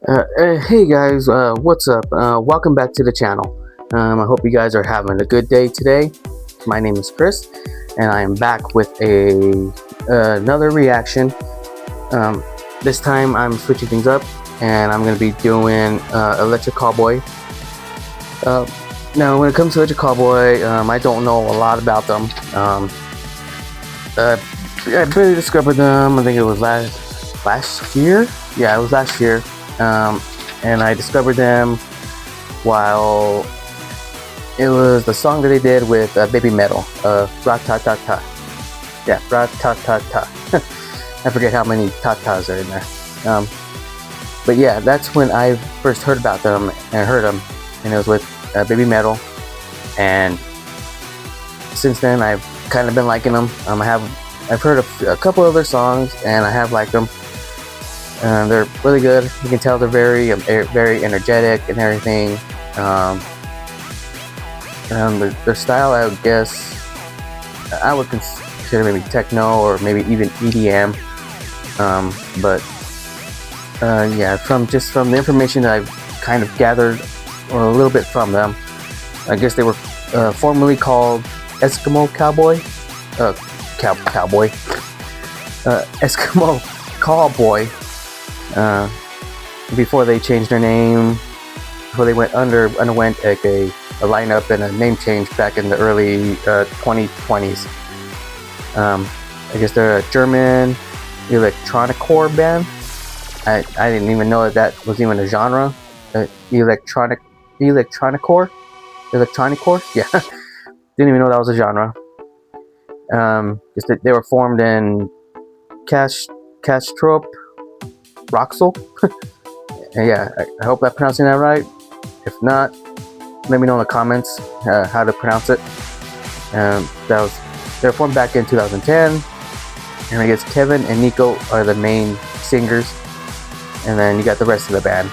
Hey guys, what's up? Welcome back to the channel. I hope you guys are having a good day today. My name is Chris, and I am back with another reaction. This time I'm switching things up, and I'm going to be doing Electric Callboy. Now, when it comes to Electric Callboy, I don't know a lot about them. I barely discovered them. I think it was last year. Yeah, it was last year. And I discovered them while it was the song that they did with Baby Metal, Ra-Ta-Ta-Ta. Yeah, Ra-Ta-Ta-Ta. I forget how many tatas are in there. But yeah, that's when I first heard about them and heard them, and it was with Baby Metal. And since then, I've kind of been liking them. I've heard a couple of their songs, and I have liked them. They're really good. You can tell they're very energetic and everything. Their style, I would guess, I would consider maybe techno or maybe even EDM. Yeah, from the information that I've kind of gathered a little bit from them, I guess they were formerly called Eskimo Callboy. Eskimo Callboy. Before they changed their name, before they underwent like a lineup and a name change back in the early 2020s. I guess they're a German electronicore band. I didn't even know that was even a genre. Electronicore. Yeah, didn't even know that was a genre. They were formed in Castrop Roxel. Yeah, I hope I'm pronouncing that right. If not, let me know in the comments how to pronounce it. They were formed back in 2010, and I guess Kevin and Nico are the main singers, and then you got the rest of the band.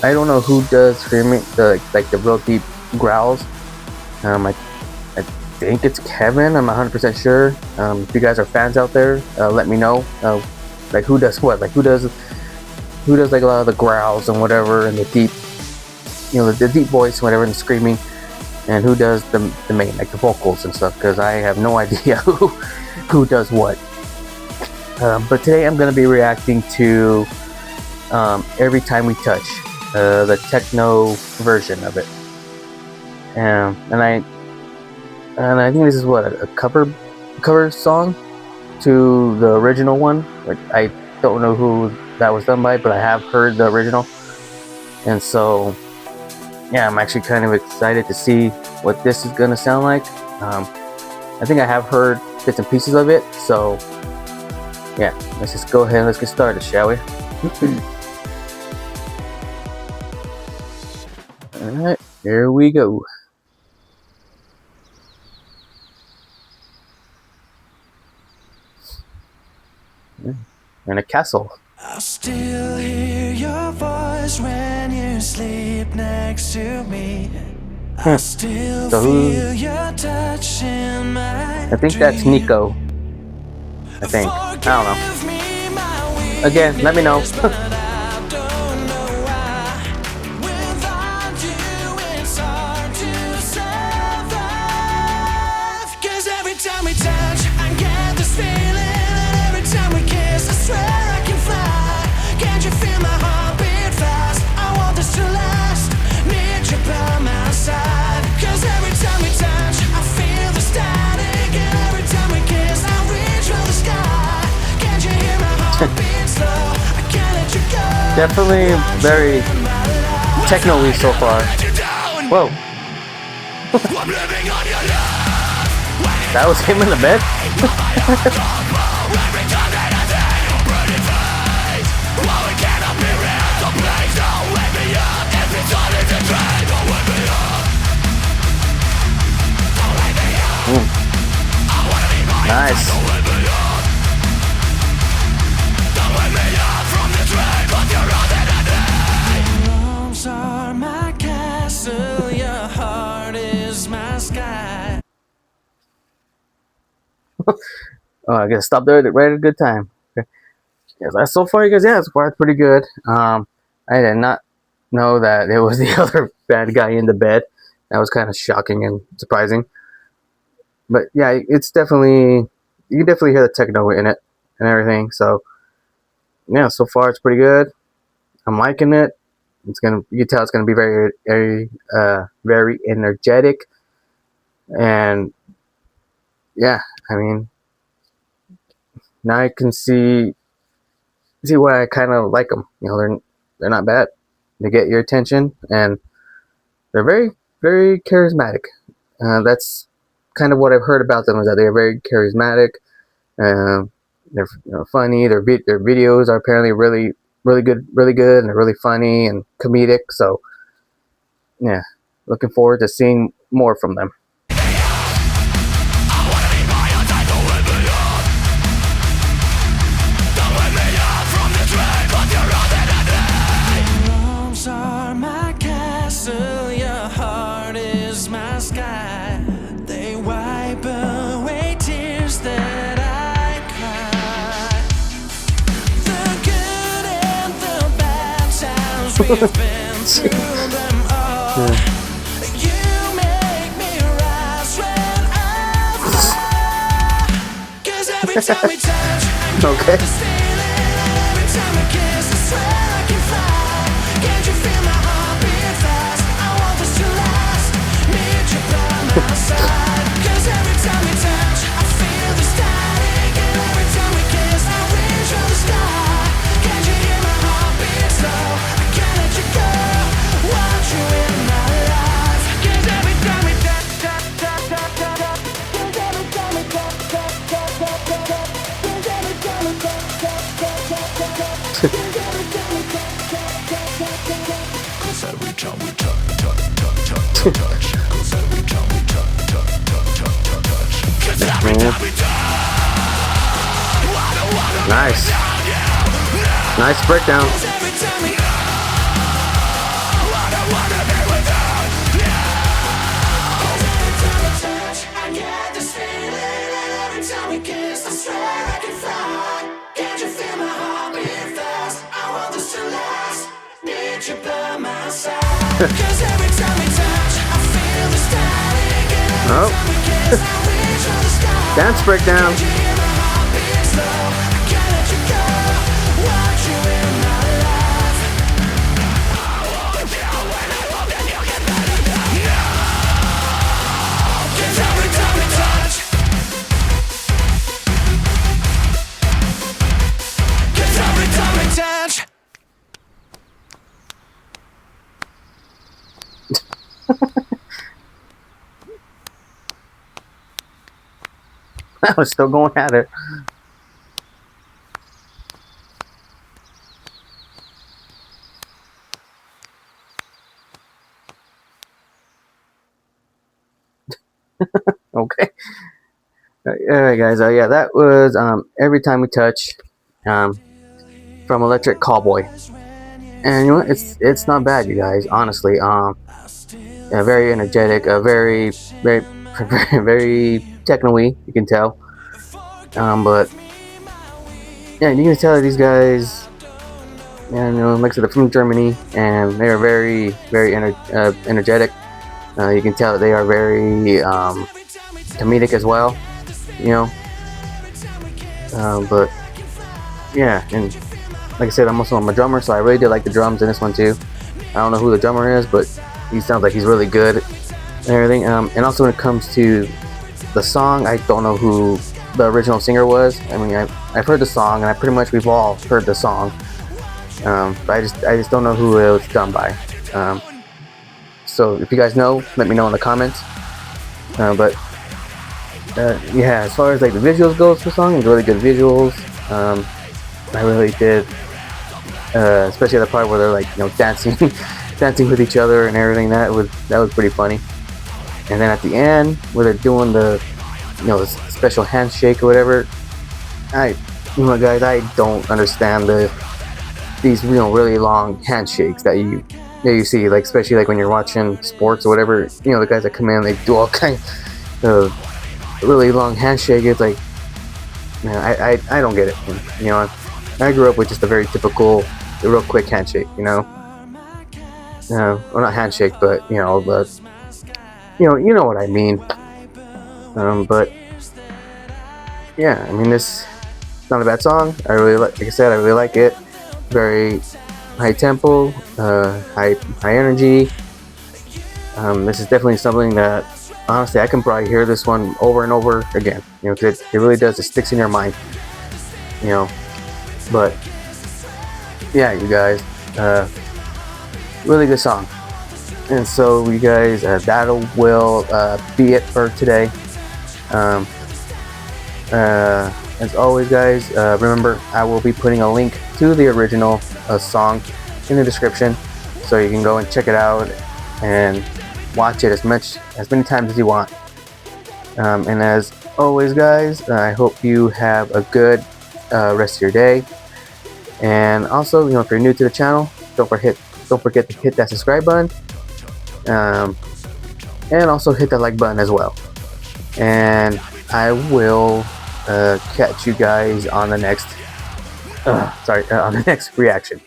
I don't know who does screaming, the real deep growls. I think it's Kevin. I'm 100% sure. If you guys are fans out there, let me know. Like who does what? Like who does like a lot of the growls and whatever, and the deep, the deep voice, whatever, and the screaming, and who does the main, like the vocals and stuff? Because I have no idea who does what. But today I'm gonna be reacting to Every Time We Touch, the techno version of it, and I think this is what a cover song to the original one. Like, I don't know who that was done by, but I have heard the original, and so yeah, I'm actually kind of excited to see what this is gonna sound like. I think I have heard bits and pieces of it, so yeah, let's just go ahead and let's get started, shall we? Alright, here we go. In a castle. I still hear your voice when you sleep next to me. I still feel your touch in my I think that's Nico. I think. I don't know. Again, let me know. Definitely very techno-y so far. Whoa. That was him in the bed? Nice. Oh, I gotta stop there right at a good time. Okay. yeah, so far, you guys, yeah, so far it's pretty good. I did not know that it was the other bad guy in the bed. That was kind of shocking and surprising. But yeah, it's definitely, you can definitely hear the techno in it and everything. So yeah, so far it's pretty good. I'm liking it. You can tell it's gonna be very energetic, and yeah, I mean, now I can see why I kind of like them. You know, they're not bad. They get your attention, and they're very charismatic. That's kind of what I've heard about them, is that they're very charismatic. Uh, they're funny. Their videos are apparently really good, and they're really funny and comedic. So yeah, looking forward to seeing more from them. Arms are my castle, your heart is my sky. They wipe away tears that I cry. The good and the bad times we've been through them all. You make me rise when I fall. 'Cause every time we touch, I get Okay. this feeling. Every time we kiss, I swear I can fly. Can't you feel my heart beat fast? I want this to last. Need you by my side. 'Cause every time we touch, I feel the static. And every time we kiss, I reach for the sky. Can't you hear my heart beat slow? I can't let you go. Want you in my life. 'Cause every time we touch, touch, touch, touch, touch, touch. 'Cause every time we touch, touch, touch, touch, touch, touch. 'Cause every time we touch, touch, touch, touch, touch, touch. 'Cause every time we touch, touch, touch, touch, touch, touch. 'Cause every time we touch, touch, touch, touch, touch, touch. 'Cause every time we touch, touch, touch, touch, touch, touch. 'Cause every time we touch. Nice, nice breakdown. 'Cause every time we touch, I get this feeling. And every time we kiss, I swear I can fly. Can't you feel my heart beat fast? I want this to last. Need you by my side. 'Cause every time we touch, I feel the static. And every Oh. time we kiss, I reach for the sky. Dance breakdown. Can't you hear my heart beat slow? I can't let you go. Want you in my life. Cause every time we touch. Cause every time we touch. I was still going at it. Okay. All right, guys. Yeah, that was Every Time We Touch, from Electric Callboy. And you know what? It's not bad, you guys. Honestly, yeah, very energetic, very techno-y. You can tell. But yeah, you can tell that these guys, and like I said, they're from Germany, and they are very energetic. You can tell that they are very comedic as well. You know. But yeah, and like I said, I'm a drummer, so I really did like the drums in this one too. I don't know who the drummer is, but he sounds like he's really good and everything. And also when it comes to the song, I don't know who the original singer was. I mean, I've heard the song, and we've all heard the song. But I just don't know who it was done by. So if you guys know, let me know in the comments. But yeah, as far as like the visuals goes for the song, it's really good visuals. I really did, especially the part where they're like, dancing, dancing with each other and everything. That was pretty funny. And then at the end, where they're doing the special handshake or whatever, guys, I don't understand these really long handshakes that you see, like especially like when you're watching sports or whatever. The guys that come in, they do all kinds of really long handshake. It's like, I don't get it. I grew up with just a very typical, real quick handshake, you know. Well, not handshake, but you know what I mean. But yeah, I mean, this is not a bad song. I really like I said, I really like it. Very high tempo, high energy. This is definitely something that honestly I can probably hear this one over and over again. You know, 'cause it really does. It sticks in your mind. You know, but yeah, you guys, really good song. And so, you guys, that will be it for today. Um, as always, guys, remember I will be putting a link to the original song in the description, so you can go and check it out and watch it as many times as you want. And as always, guys, I hope you have a good rest of your day. And also, if you're new to the channel, don't forget to hit that subscribe button, and also hit that like button as well. And I will catch you guys on the next on the next reaction.